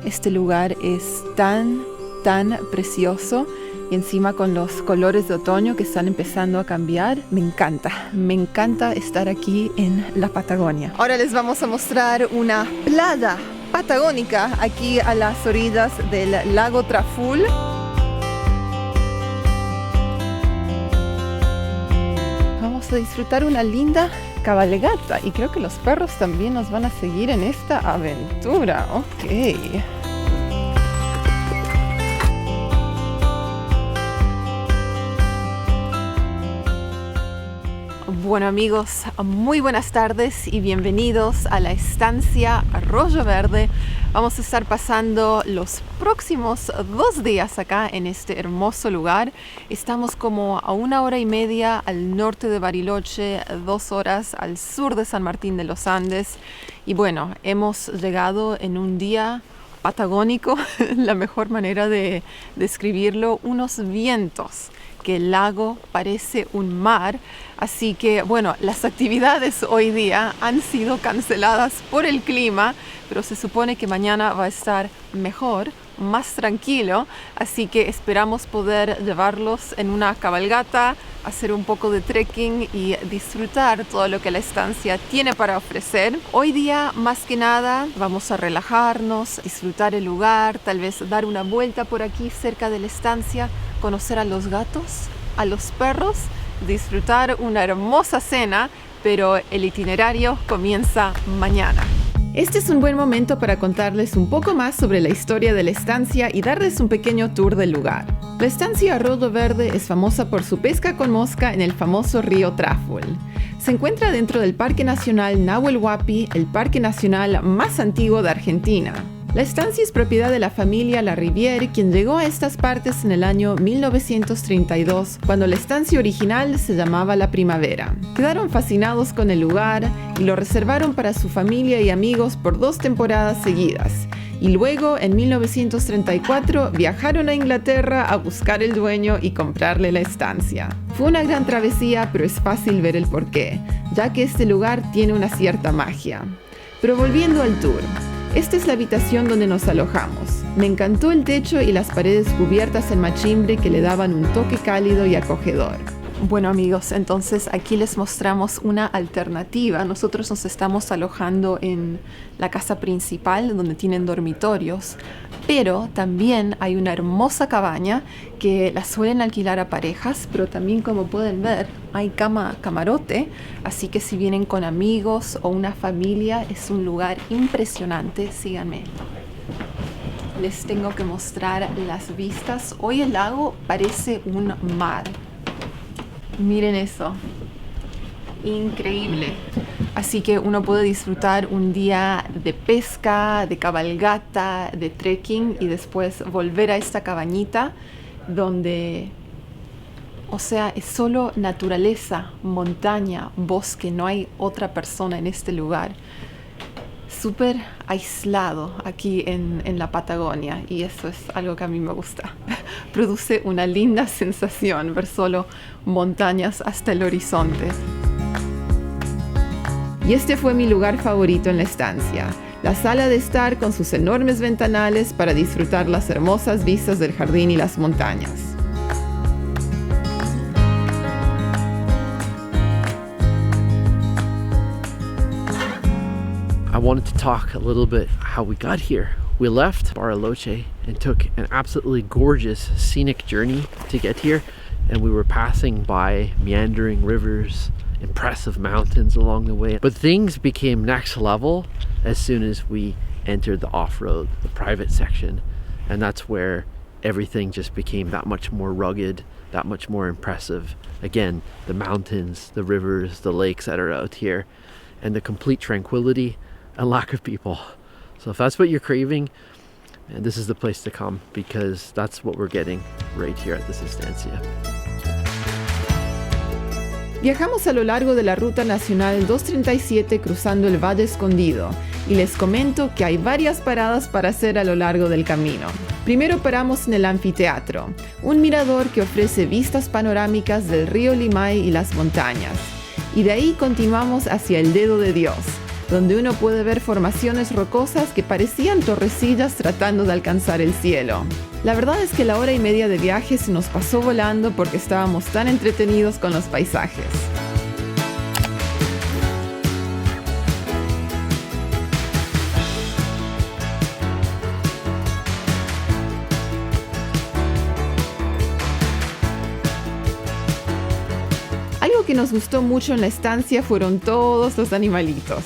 Este lugar es tan precioso y encima con los colores de otoño que están empezando a cambiar. Me encanta estar aquí en la Patagonia. Ahora les vamos a mostrar una playa patagónica aquí a las orillas del lago Traful. Vamos a disfrutar una linda cabalgata y creo que los perros también nos van a seguir en esta aventura. Ok. Bueno amigos, muy buenas tardes y bienvenidos a la estancia Arroyo Verde. Vamos a estar pasando los próximos 2 días acá en este hermoso lugar. Estamos como a 1 hora y media al norte de Bariloche, 2 horas al sur de San Martín de los Andes. Y bueno, hemos llegado en un día patagónico, la mejor manera de describirlo, unos vientos que el lago parece un mar, así que bueno, las actividades hoy día han sido canceladas por el clima, pero se supone que mañana va a estar mejor, más tranquilo, así que esperamos poder llevarlos en una cabalgata, hacer un poco de trekking y disfrutar todo lo que la estancia tiene para ofrecer. Hoy día, más que nada, vamos a relajarnos, disfrutar el lugar, tal vez dar una vuelta por aquí cerca de la estancia, conocer a los gatos, a los perros, disfrutar una hermosa cena, pero el itinerario comienza mañana. Este es un buen momento para contarles un poco más sobre la historia de la estancia y darles un pequeño tour del lugar. La estancia Arroyo Verde es famosa por su pesca con mosca en el famoso río Traful. Se encuentra dentro del Parque Nacional Nahuel Huapi, el parque nacional más antiguo de Argentina. La estancia es propiedad de la familia Larrivière, quien llegó a estas partes en el año 1932, cuando la estancia original se llamaba La Primavera. Quedaron fascinados con el lugar y lo reservaron para su familia y amigos por 2 temporadas seguidas. Y luego, en 1934, viajaron a Inglaterra a buscar el dueño y comprarle la estancia. Fue una gran travesía, pero es fácil ver el porqué, ya que este lugar tiene una cierta magia. Pero volviendo al tour. Esta es la habitación donde nos alojamos. Me encantó el techo y las paredes cubiertas en machimbre que le daban un toque cálido y acogedor. Bueno amigos, entonces aquí les mostramos una alternativa. Nosotros nos estamos alojando en la casa principal donde tienen dormitorios, pero también hay una hermosa cabaña que la suelen alquilar a parejas, pero también como pueden ver hay camarote, así que si vienen con amigos o una familia es un lugar impresionante. Síganme. Les tengo que mostrar las vistas. Hoy el lago parece un mar. Miren eso, increíble. Así que uno puede disfrutar un día de pesca, de cabalgata, de trekking y después volver a esta cabañita donde, o sea, es solo naturaleza, montaña, bosque, no hay otra persona en este lugar. Súper aislado aquí en la Patagonia y eso es algo que a mí me gusta. Produce una linda sensación ver solo montañas hasta el horizonte. Y este fue mi lugar favorito en la estancia, la sala de estar con sus enormes ventanales para disfrutar las hermosas vistas del jardín y las montañas. I wanted to talk a little bit how we got here. We left Bariloche and took an absolutely gorgeous scenic journey to get here, and we were passing by meandering rivers, impressive mountains along the way. But things became next level as soon as we entered the off-road, the private section, and that's where everything just became that much more rugged, that much more impressive. Again, the mountains, the rivers, the lakes that are out here, and the complete tranquility and lack of people. So if that's what you're craving, and this is the place to come, because that's what we're getting right here at this estancia. Viajamos a lo largo de la Ruta Nacional 237 cruzando el Valle Escondido y les comento que hay varias paradas para hacer a lo largo del camino. Primero paramos en el anfiteatro, un mirador que ofrece vistas panorámicas del río Limay y las montañas. Y de ahí continuamos hacia el Dedo de Dios, donde uno puede ver formaciones rocosas que parecían torrecillas tratando de alcanzar el cielo. La verdad es que la hora y media de viaje se nos pasó volando porque estábamos tan entretenidos con los paisajes. Algo que nos gustó mucho en la estancia fueron todos los animalitos.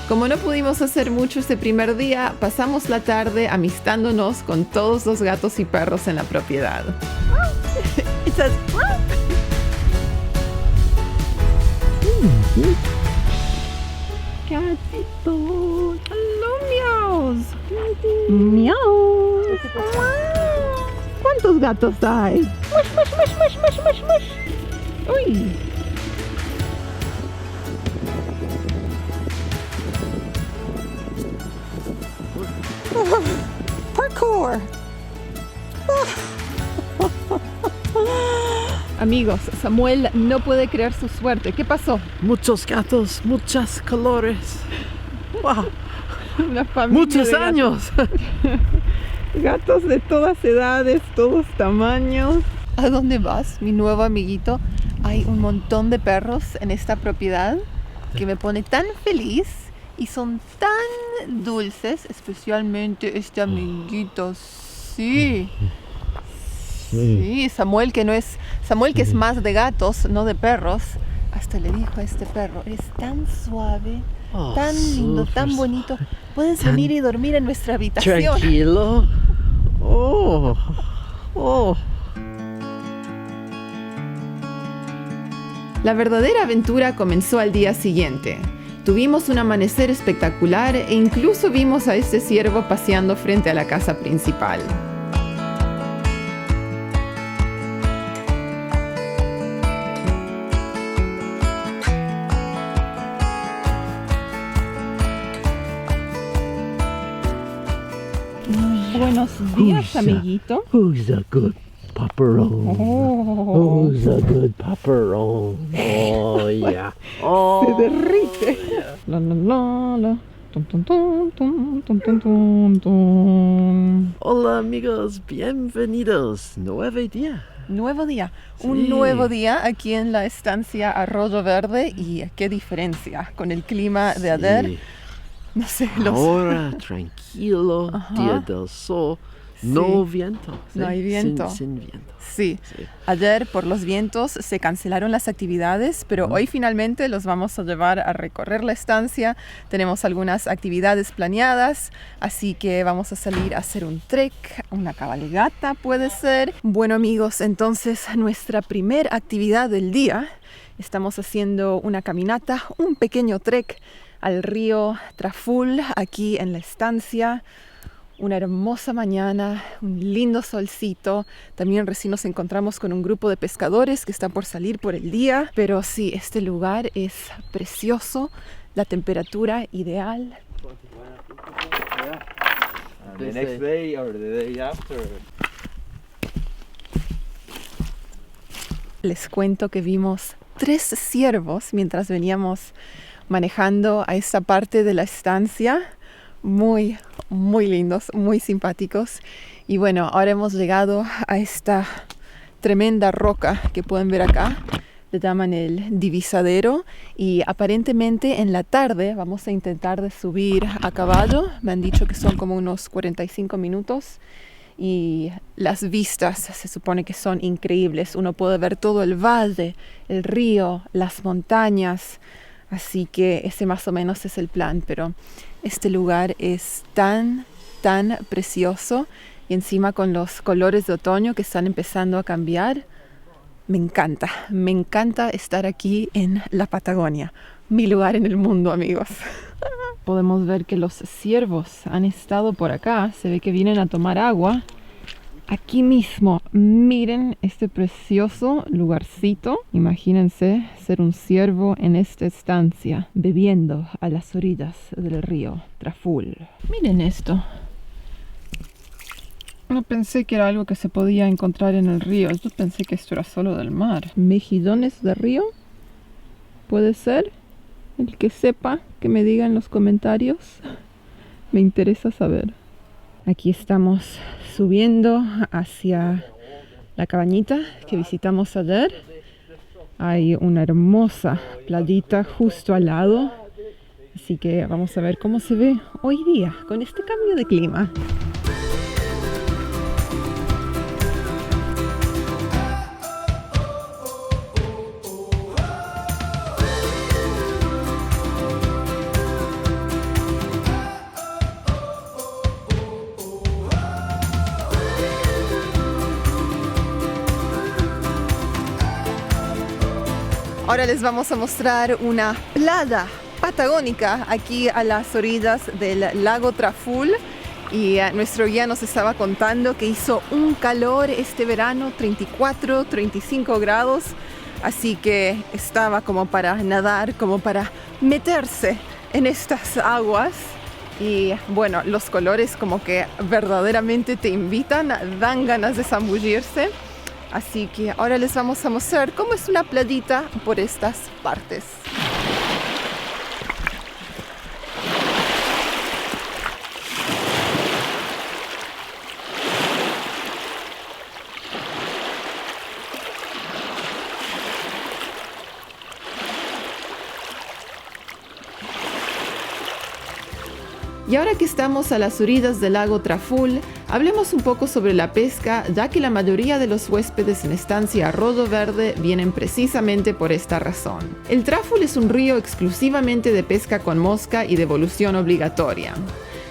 Como no pudimos hacer mucho ese primer día, pasamos la tarde amistándonos con todos los gatos y perros en la propiedad. Gatitos, hello, miaus. Miau. ¿Cuántos gatos hay? Mush, mush, mush, mush, mush, mush, mush. Uy. Parkour. Amigos, Samuel no puede creer su suerte. ¿Qué pasó? Muchos gatos, muchos colores. Wow. Una familia Muchos de años. gatos de todas edades, todos tamaños. ¿A dónde vas, mi nuevo amiguito? Hay un montón de perros en esta propiedad que me pone tan feliz y son tan dulces, especialmente este amiguito. Sí. Sí, Samuel que es más de gatos, no de perros. Hasta le dijo a este perro, eres tan suave, tan lindo, tan bonito. Puedes venir y dormir en nuestra habitación. Tranquilo. Oh. La verdadera aventura comenzó al día siguiente. Tuvimos un amanecer espectacular e incluso vimos a este ciervo paseando frente a la casa principal. Buenos días, amiguito. Who's a good pupperone? Oh. Who's a good pupperone? Oh, yeah. Oh, Se derrite. La, la, la, la. Tum, tum, tum, tum, tum, tum, tum, tum. Hola, amigos. Bienvenidos. Nuevo día. Nuevo día. Sí. Un nuevo día aquí en la estancia Arroyo Verde. Y qué diferencia con el clima de ayer. Sí. No sé, Ahora, tranquilo, Ajá. día del sol, Sí. no viento. ¿sí? No hay viento. Sin viento. Sí. Sí. Ayer por los vientos se cancelaron las actividades, pero hoy finalmente los vamos a llevar a recorrer la estancia. Tenemos algunas actividades planeadas, así que vamos a salir a hacer un trek, una cabalgata puede ser. Bueno amigos, entonces nuestra primera actividad del día, estamos haciendo una caminata, un pequeño trek al río Traful aquí en la estancia. Una hermosa mañana, un lindo solcito. También recién nos encontramos con un grupo de pescadores que están por salir por el día. Pero sí, este lugar es precioso, la temperatura ideal. The next day or the day after. Les cuento que vimos 3 ciervos mientras veníamos manejando a esta parte de la estancia. Muy lindos, muy simpáticos. Y bueno, ahora hemos llegado a esta tremenda roca que pueden ver acá. Le llaman el divisadero. Y aparentemente en la tarde vamos a intentar de subir a caballo. Me han dicho que son como unos 45 minutos. Y las vistas se supone que son increíbles. Uno puede ver todo el valle, el río, las montañas. Así que ese más o menos es el plan, pero este lugar es tan precioso y encima con los colores de otoño que están empezando a cambiar. Me encanta estar aquí en la Patagonia, mi lugar en el mundo, amigos. Podemos ver que los ciervos han estado por acá, se ve que vienen a tomar agua. Aquí mismo, miren este precioso lugarcito. Imagínense ser un ciervo en esta estancia, bebiendo a las orillas del río Traful. Miren esto. No pensé que era algo que se podía encontrar en el río. Yo pensé que esto era solo del mar. ¿Mejillones de río? ¿Puede ser? El que sepa, que me diga en los comentarios. Me interesa saber. Aquí estamos subiendo hacia la cabañita que visitamos ayer. Hay una hermosa playita justo al lado. Así que vamos a ver cómo se ve hoy día con este cambio de clima. Ahora les vamos a mostrar una playa patagónica aquí a las orillas del lago Traful. Y nuestro guía nos estaba contando que hizo un calor este verano, 34, 35 grados. Así que estaba como para nadar, como para meterse en estas aguas. Y bueno, los colores como que verdaderamente te invitan, dan ganas de zambullirse. Así que ahora les vamos a mostrar cómo es una playita por estas partes. Y ahora que estamos a las orillas del lago Traful, hablemos un poco sobre la pesca, ya que la mayoría de los huéspedes en estancia Arroyo Verde vienen precisamente por esta razón. El Traful es un río exclusivamente de pesca con mosca y devolución obligatoria.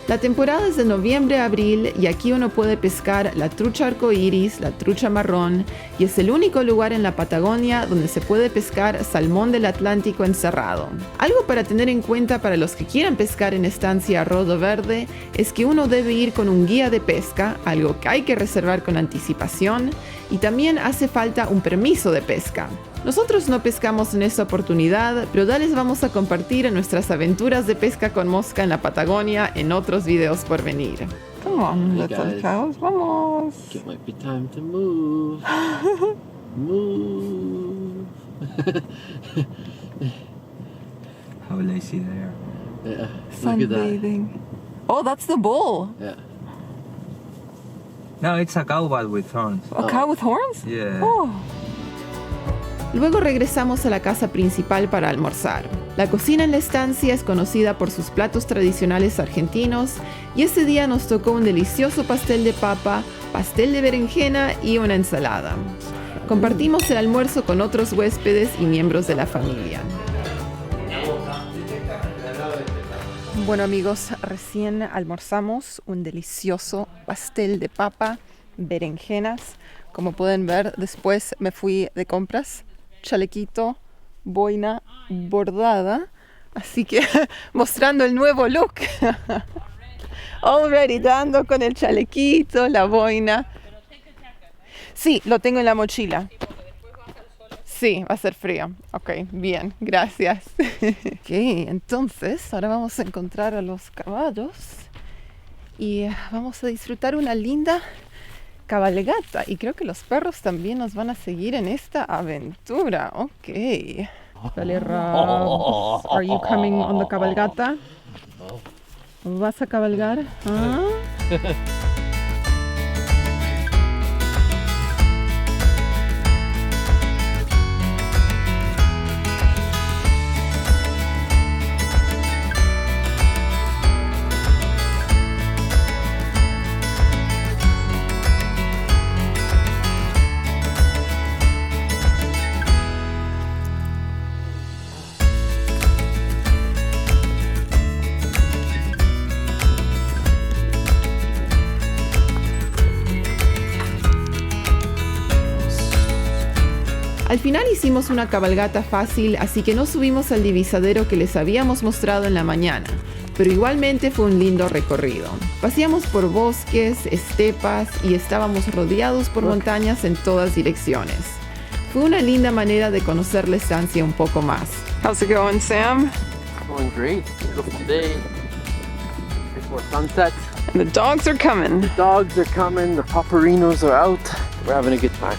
La temporada es de noviembre a abril y aquí uno puede pescar la trucha arcoíris, la trucha marrón, y es el único lugar en la Patagonia donde se puede pescar salmón del Atlántico encerrado. Algo para tener en cuenta para los que quieran pescar en estancia Arroyo Verde es que uno debe ir con un guía de pesca, algo que hay que reservar con anticipación, y también hace falta un permiso de pesca. Nosotros no pescamos en esta oportunidad, pero ya les vamos a compartir nuestras aventuras de pesca con mosca en la Patagonia en otros videos por venir. Come on, Hey little guys. cows, vamos. It might be time to move. Move. How lazy they are. Yeah, look at that. Sunbathing. Oh, that's the bull. Yeah. No, it's a cow but with horns. A cow with horns? Yeah. Oh. Luego regresamos a la casa principal para almorzar. La cocina en la estancia es conocida por sus platos tradicionales argentinos y ese día nos tocó un delicioso pastel de papa, pastel de berenjena y una ensalada. Compartimos el almuerzo con otros huéspedes y miembros de la familia. Bueno amigos, recién almorzamos un delicioso pastel de papa, berenjenas. Como pueden ver, después me fui de compras. Chalequito, boina bordada, así que mostrando el nuevo look. Already dando con el chalequito, la boina. Sí, lo tengo en la mochila. Sí, va a ser frío. Ok, bien, gracias. Ok, entonces ahora vamos a encontrar a los caballos y vamos a disfrutar una linda cabalgata, y creo que los perros también nos van a seguir en esta aventura. Ok. Dale, Rabs. Are you coming on the cabalgata? ¿Vas a cabalgar? ¿Ah? Al final hicimos una cabalgata fácil, así que no subimos al divisadero que les habíamos mostrado en la mañana, pero igualmente fue un lindo recorrido. Paseamos por bosques, estepas y estábamos rodeados por montañas en todas direcciones. Fue una linda manera de conocer la estancia un poco más. How's it going, Sam? Going great. Beautiful day. Before sunset. And the dogs are coming. The dogs are coming. The paparinos are out. We're having a good time.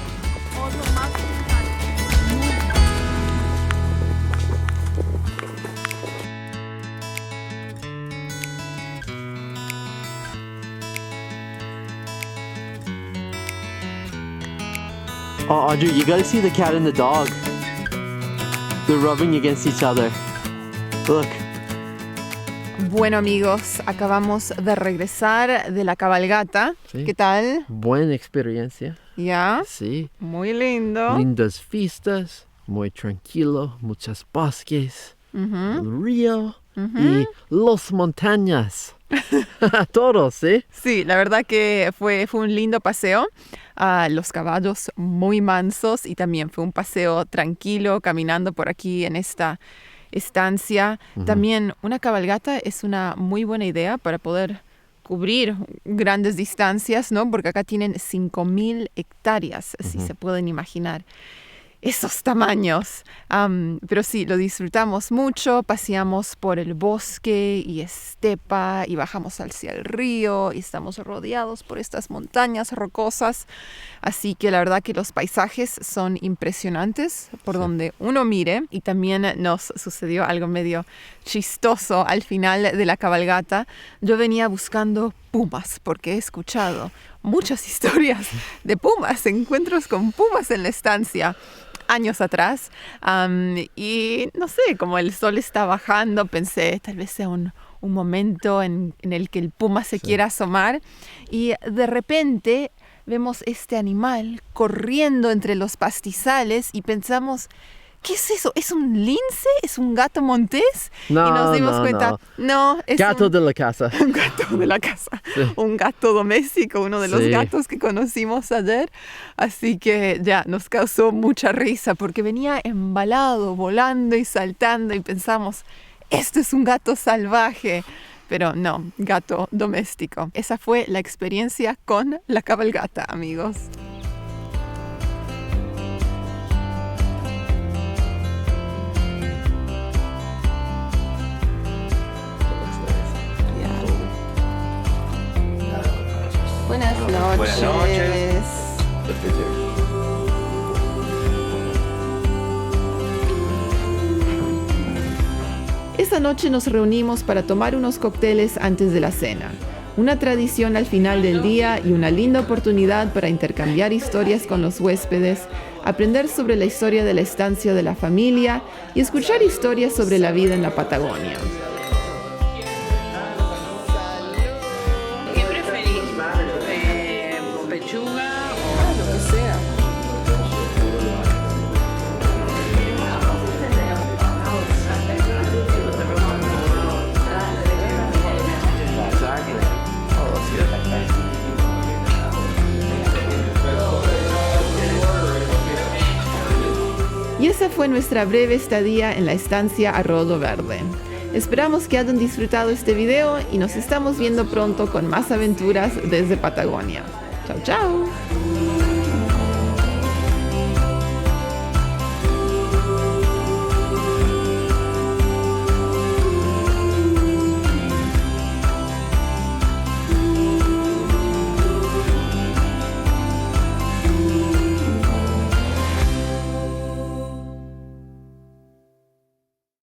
Oh, Audrey, you gotta see the cat and the dog. They're rubbing against each other. Look. Bueno, amigos, acabamos de regresar de la cabalgata. Sí. ¿Qué tal? Buena experiencia. ¿Ya? Sí. Muy lindo. Lindas vistas, muy tranquilo, muchos bosques, el río y las montañas. Todos, ¿sí? Sí, la verdad que fue un lindo paseo. Los caballos muy mansos y también fue un paseo tranquilo caminando por aquí en esta estancia. También una cabalgata es una muy buena idea para poder cubrir grandes distancias, ¿no? Porque acá tienen 5.000 hectáreas, si se pueden imaginar esos tamaños. Pero sí, lo disfrutamos mucho, paseamos por el bosque y estepa y bajamos hacia el río y estamos rodeados por estas montañas rocosas. Así que la verdad que los paisajes son impresionantes por donde uno mire. Y también nos sucedió algo medio chistoso al final de la cabalgata. Yo venía buscando pumas porque he escuchado muchas historias de pumas, encuentros con pumas en la estancia años atrás, y no sé, como el sol está bajando, pensé tal vez sea un momento en el que el puma se quiera asomar, y de repente vemos este animal corriendo entre los pastizales y pensamos, ¿qué es eso? ¿Es un lince? ¿Es un gato montés? No, y nos dimos cuenta, no, es Gato de la casa. un gato de la casa, un gato doméstico, uno de los gatos que conocimos ayer. Así que ya nos causó mucha risa porque venía embalado, volando y saltando y pensamos, esto es un gato salvaje. Pero no, gato doméstico. Esa fue la experiencia con la cabalgata, amigos. Buenas noches. Buenas noches. Esa noche nos reunimos para tomar unos cócteles antes de la cena. Una tradición al final del día y una linda oportunidad para intercambiar historias con los huéspedes, aprender sobre la historia de la estancia de la familia y escuchar historias sobre la vida en la Patagonia. ¿Qué preferís? ¿Pechuga o lo que sea? Y esa fue nuestra breve estadía en la estancia Arroyo Verde. Esperamos que hayan disfrutado este video y nos estamos viendo pronto con más aventuras desde Patagonia. Chao, chao.